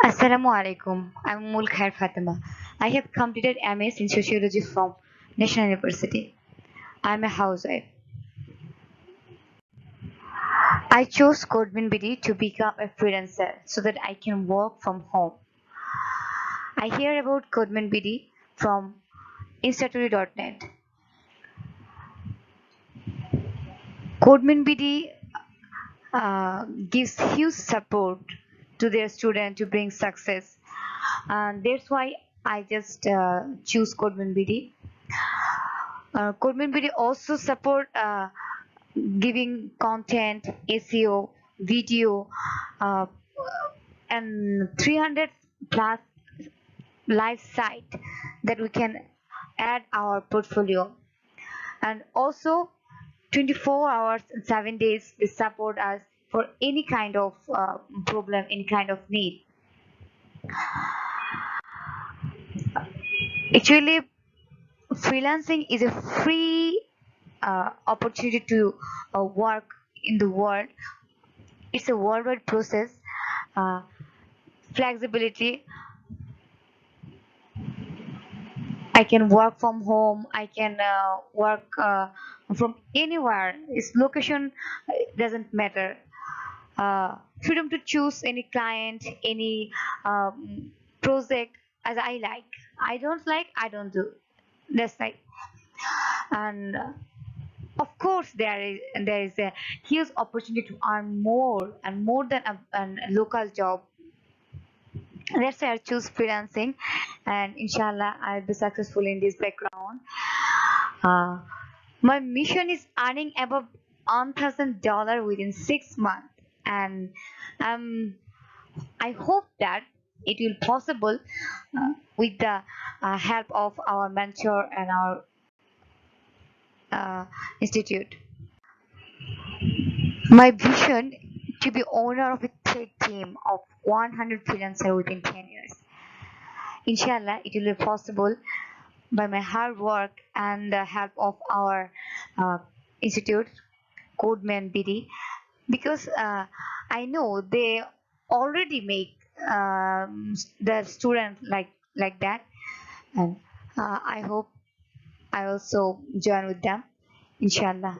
Assalamu alaikum. I'm Ummul Fatima. I have completed MS in Sociology from National University. I'm a housewife. I chose CodemanBD to become a freelancer so that I can work from home. I hear about CodemanBD from instatory.net. CodemanBD gives huge support to their student to bring success, and that's why I just choose CodemanBD. CodemanBD also support giving content, SEO, video, uh, and 300 plus live site that we can add our portfolio. And also 24 hours and 7 days they support us for any kind of problem, any kind of need. Actually, freelancing is a free opportunity to work in the world. It's a worldwide process. uh, Flexibility. I can work from home. I can work from anywhere. Its location doesn't matter. Freedom to choose any client, any project as I like. I don't like, I don't do. That's right. And of course, there is a huge opportunity to earn more and more than a local job. That's why I choose freelancing, and inshallah, I'll be successful in this background. Uh, my mission is earning above $1,000 within 6 months, and um, I hope that it will possible with the help of our mentor and our institute. My vision to be owner of a tech team of 100 freelancers within 10 years. Inshallah, it will be possible by my hard work and the help of our institute, CodemanBD, because I know they already make the student like that, and I hope I also join with them, inshallah.